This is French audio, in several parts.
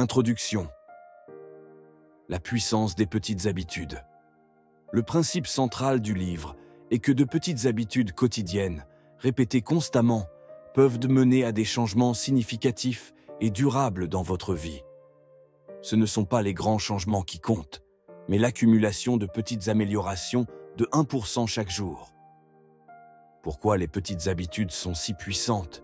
Introduction. La puissance des petites habitudes. Le principe central du livre est que de petites habitudes quotidiennes, répétées constamment, peuvent mener à des changements significatifs et durables dans votre vie. Ce ne sont pas les grands changements qui comptent, mais l'accumulation de petites améliorations de 1% chaque jour. Pourquoi les petites habitudes sont si puissantes?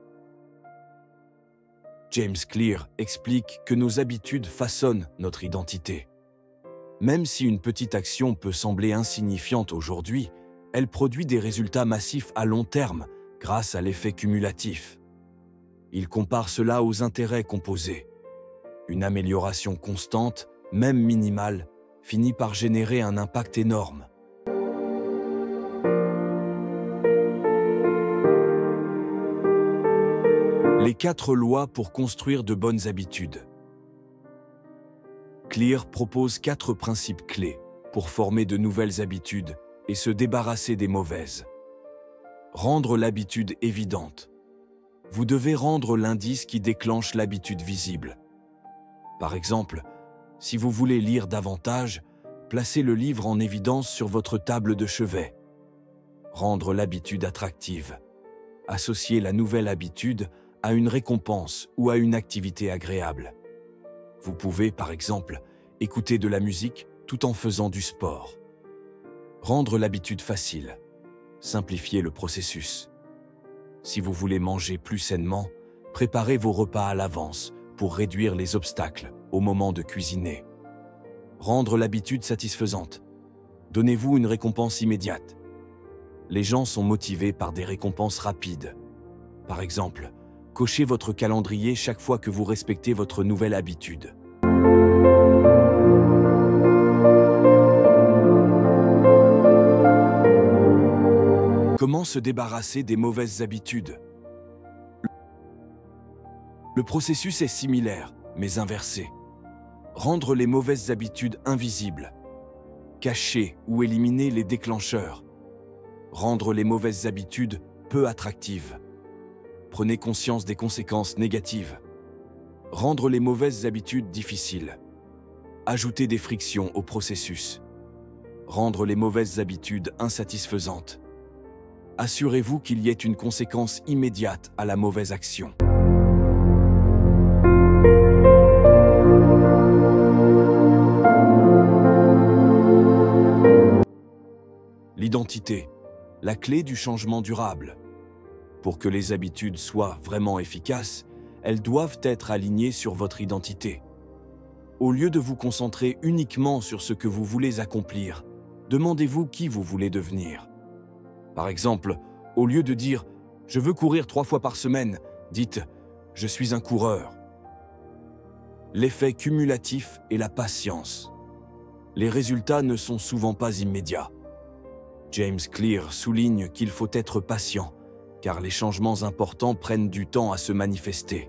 James Clear explique que nos habitudes façonnent notre identité. Même si une petite action peut sembler insignifiante aujourd'hui, elle produit des résultats massifs à long terme grâce à l'effet cumulatif. Il compare cela aux intérêts composés. Une amélioration constante, même minimale, finit par générer un impact énorme. Les 4 lois pour construire de bonnes habitudes. Clear propose 4 principes clés pour former de nouvelles habitudes et se débarrasser des mauvaises. Rendre l'habitude évidente. Vous devez rendre l'indice qui déclenche l'habitude visible. Par exemple, si vous voulez lire davantage, placez le livre en évidence sur votre table de chevet. Rendre l'habitude attractive. Associer la nouvelle habitude à une récompense ou à une activité agréable. Vous pouvez, par exemple, écouter de la musique tout en faisant du sport. Rendre l'habitude facile. Simplifier le processus. Si vous voulez manger plus sainement, préparez vos repas à l'avance pour réduire les obstacles au moment de cuisiner. Rendre l'habitude satisfaisante. Donnez-vous une récompense immédiate. Les gens sont motivés par des récompenses rapides. Par exemple, cochez votre calendrier chaque fois que vous respectez votre nouvelle habitude. Comment se débarrasser des mauvaises habitudes? Le processus est similaire, mais inversé. Rendre les mauvaises habitudes invisibles. Cacher ou éliminer les déclencheurs. Rendre les mauvaises habitudes peu attractives. Prenez conscience des conséquences négatives. Rendre les mauvaises habitudes difficiles. Ajouter des frictions au processus. Rendre les mauvaises habitudes insatisfaisantes. Assurez-vous qu'il y ait une conséquence immédiate à la mauvaise action. L'identité, la clé du changement durable. Pour que les habitudes soient vraiment efficaces, elles doivent être alignées sur votre identité. Au lieu de vous concentrer uniquement sur ce que vous voulez accomplir, demandez-vous qui vous voulez devenir. Par exemple, au lieu de dire « Je veux courir 3 fois par semaine », dites « Je suis un coureur ». L'effet cumulatif est la patience. Les résultats ne sont souvent pas immédiats. James Clear souligne qu'il faut être patient, car les changements importants prennent du temps à se manifester.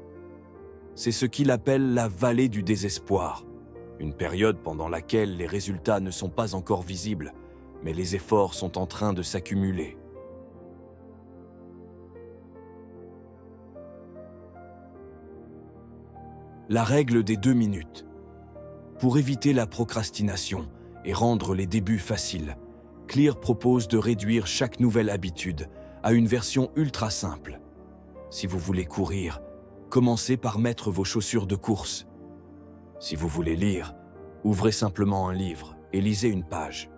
C'est ce qu'il appelle la vallée du désespoir, une période pendant laquelle les résultats ne sont pas encore visibles, mais les efforts sont en train de s'accumuler. La règle des 2 minutes. Pour éviter la procrastination et rendre les débuts faciles, Clear propose de réduire chaque nouvelle habitude à une version ultra simple. Si vous voulez courir, commencez par mettre vos chaussures de course. Si vous voulez lire, ouvrez simplement un livre et lisez une page.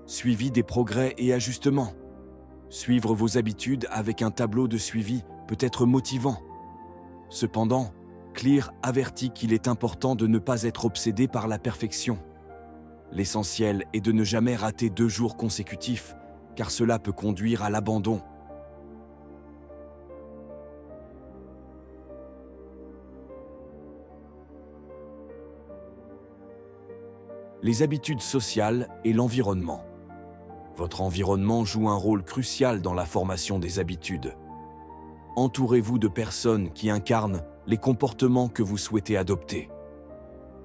Suivi des progrès et ajustements. Suivre vos habitudes avec un tableau de suivi peut être motivant. Cependant, Clear avertit qu'il est important de ne pas être obsédé par la perfection. L'essentiel est de ne jamais rater 2 jours consécutifs, car cela peut conduire à l'abandon. Les habitudes sociales et l'environnement. Votre environnement joue un rôle crucial dans la formation des habitudes. Entourez-vous de personnes qui incarnent les comportements que vous souhaitez adopter.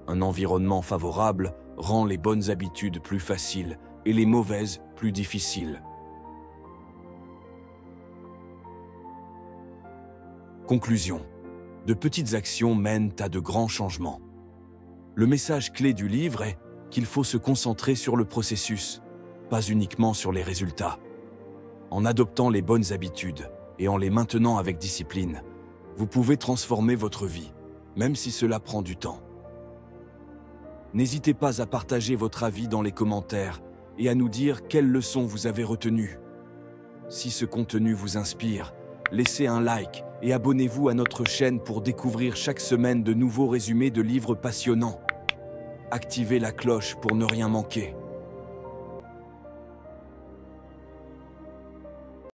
Un environnement favorable rend les bonnes habitudes plus faciles et les mauvaises plus difficiles. Conclusion. De petites actions mènent à de grands changements. Le message clé du livre est qu'il faut se concentrer sur le processus, pas uniquement sur les résultats. En adoptant les bonnes habitudes et en les maintenant avec discipline, vous pouvez transformer votre vie, même si cela prend du temps. N'hésitez pas à partager votre avis dans les commentaires et à nous dire quelles leçons vous avez retenues. Si ce contenu vous inspire, laissez un like et abonnez-vous à notre chaîne pour découvrir chaque semaine de nouveaux résumés de livres passionnants. Activez la cloche pour ne rien manquer.